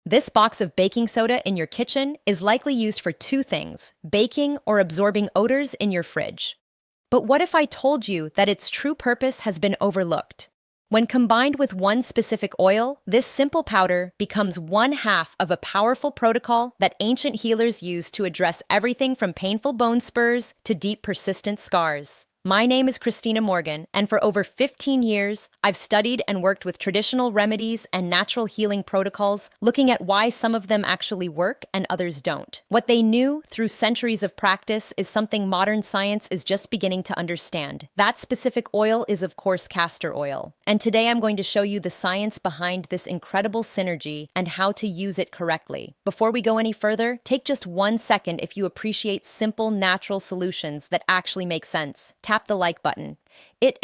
This box of baking soda in your kitchen is likely used for two things: baking or absorbing odors in your fridge. But what if I told you that its true purpose has been overlooked? When combined with one specific oil, this simple powder becomes one half of a powerful protocol that ancient healers used to address everything from painful bone spurs to deep, persistent scars. My name is Christina Morgan, and for over 15 years, I've studied and worked with traditional remedies and natural healing protocols, looking at why some of them actually work and others don't. What they knew through centuries of practice is something modern science is just beginning to understand. That specific oil is, of course, castor oil. And today I'm going to show you the science behind this incredible synergy and how to use it correctly. Before we go any further, take just 1 second if you appreciate simple, natural solutions that actually make sense. Tap the like button. It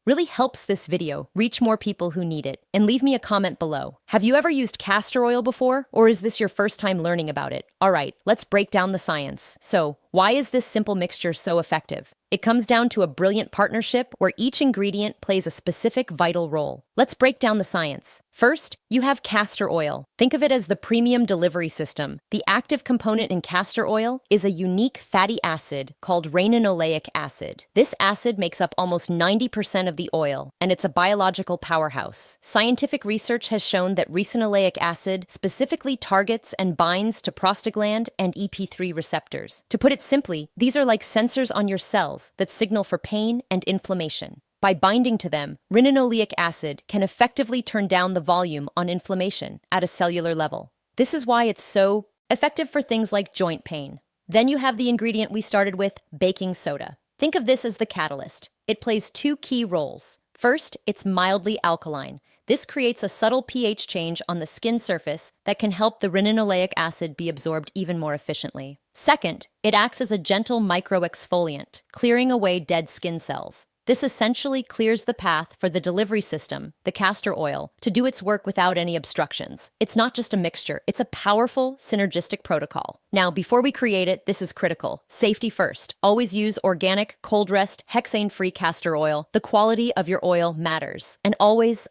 really helps this video reach more people who need it. And leave me a comment below. Have you ever used castor oil before, or is this your first time learning about it? All right, let's break down the science. So, why is this simple mixture so effective? It comes down to a brilliant partnership where each ingredient plays a specific vital role. Let's break down the science. First, you have castor oil. Think of it as the premium delivery system. The active component in castor oil is a unique fatty acid called renoleic acid. This acid makes up almost 90% of the oil, and it's a biological powerhouse. Scientific research has shown that renoleic acid specifically targets and binds to prostagland and EP3 receptors. To put it simply, these are like sensors on your cells that signal for pain and inflammation. By binding to them, renoleic acid can effectively turn down the volume on inflammation at a cellular level. This is why it's so effective for things like joint pain. Then you have the ingredient we started with, baking soda. Think of this as the catalyst. It plays two key roles. First, it's mildly alkaline. This creates a subtle pH change on the skin surface that can help the renoleic acid be absorbed even more efficiently. Second, it acts as a gentle microexfoliant, clearing away dead skin cells. This essentially clears the path for the delivery system, the castor oil, to do its work without any obstructions. It's not just a mixture, it's a powerful, synergistic protocol. Now, before we create it, this is critical. Safety first. Always use organic, cold-rest, hexane-free castor oil. The quality of your oil matters. And always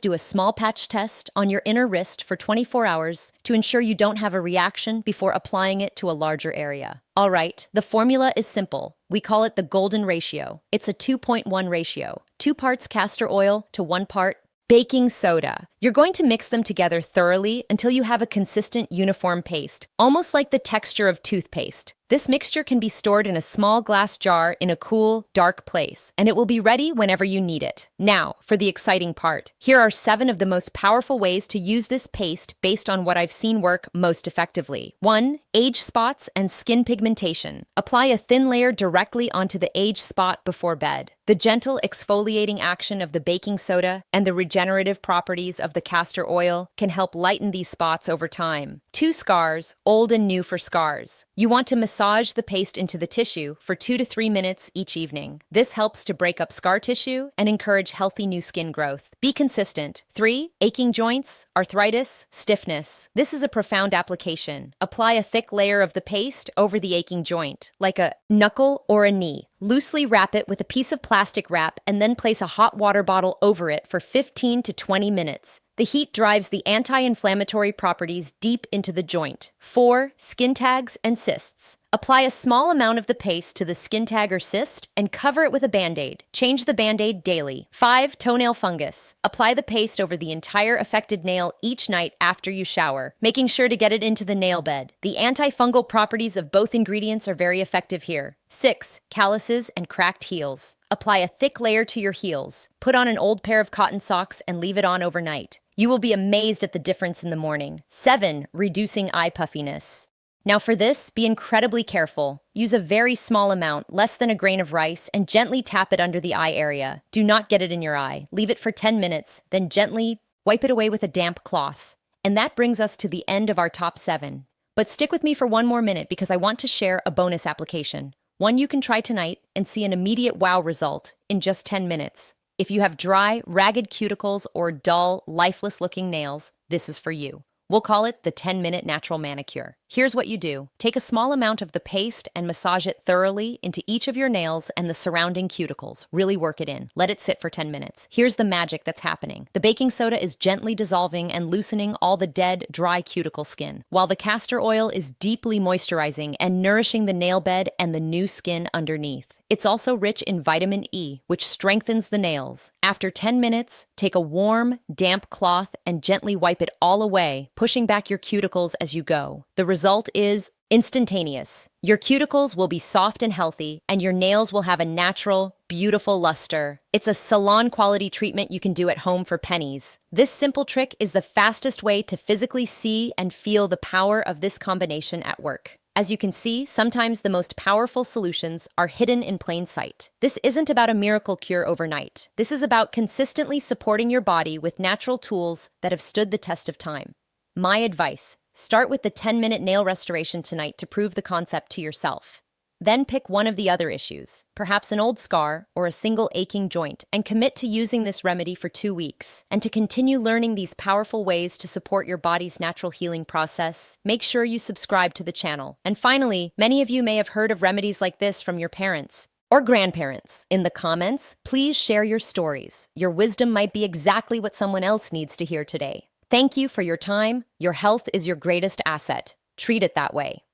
do a small patch test on your inner wrist for 24 hours to ensure you don't have a reaction before applying it to a larger area. All right, the formula is simple. We call it the golden ratio. It's a 2.1 ratio. 2 parts castor oil to 1 part baking soda. You're going to mix them together thoroughly until you have a consistent, uniform paste, almost like the texture of toothpaste. This mixture can be stored in a small glass jar in a cool, dark place, and it will be ready whenever you need it. Now, for the exciting part. Here are 7 of the most powerful ways to use this paste based on what I've seen work most effectively. 1. Age spots and skin pigmentation. Apply a thin layer directly onto the age spot before bed. The gentle exfoliating action of the baking soda and the regenerative properties of the castor oil can help lighten these spots over time. 2 scars, old and new for scars. You want to massage the paste into the tissue for 2 to 3 minutes each evening. This helps to break up scar tissue and encourage healthy new skin growth. Be consistent. 3. Aching joints, arthritis, stiffness. This is a profound application. Apply a thick layer of the paste over the aching joint, like a knuckle or a knee. Loosely wrap it with a piece of plastic wrap and then place a hot water bottle over it for 15 to 20 minutes. The heat drives the anti-inflammatory properties deep into the joint. 4. Skin tags and cysts. Apply a small amount of the paste to the skin tag or cyst and cover it with a Band-Aid. Change the Band-Aid daily. 5. Toenail fungus. Apply the paste over the entire affected nail each night after you shower, making sure to get it into the nail bed. The antifungal properties of both ingredients are very effective here. 6. Calluses and cracked heels. Apply a thick layer to your heels. Put on an old pair of cotton socks and leave it on overnight. You will be amazed at the difference in the morning. 7. Reducing eye puffiness. Now for this, be incredibly careful. Use a very small amount, less than a grain of rice, and gently tap it under the eye area. Do not get it in your eye. Leave it for 10 minutes, then gently wipe it away with a damp cloth. And that brings us to the end of our top 7. But stick with me for 1 more minute because I want to share a bonus application. One you can try tonight and see an immediate wow result in just 10 minutes. If you have dry, ragged cuticles or dull, lifeless-looking nails, this is for you. We'll call it the 10-minute natural manicure. Here's what you do. Take a small amount of the paste and massage it thoroughly into each of your nails and the surrounding cuticles. Really work it in. Let it sit for 10 minutes. Here's the magic that's happening. The baking soda is gently dissolving and loosening all the dead, dry cuticle skin, while the castor oil is deeply moisturizing and nourishing the nail bed and the new skin underneath. It's also rich in vitamin E, which strengthens the nails. After 10 minutes, take a warm, damp cloth and gently wipe it all away, pushing back your cuticles as you go. The result is instantaneous. Your cuticles will be soft and healthy, and your nails will have a natural, beautiful luster. It's a salon-quality treatment you can do at home for pennies. This simple trick is the fastest way to physically see and feel the power of this combination at work. As you can see, sometimes the most powerful solutions are hidden in plain sight. This isn't about a miracle cure overnight. This is about consistently supporting your body with natural tools that have stood the test of time. My advice: start with the 10-minute nail restoration tonight to prove the concept to yourself. Then pick one of the other issues, perhaps an old scar or a single aching joint, and commit to using this remedy for 2 weeks. And to continue learning these powerful ways to support your body's natural healing process, make sure you subscribe to the channel. And finally, many of you may have heard of remedies like this from your parents or grandparents. In the comments, please share your stories. Your wisdom might be exactly what someone else needs to hear today. Thank you for your time. Your health is your greatest asset. Treat it that way.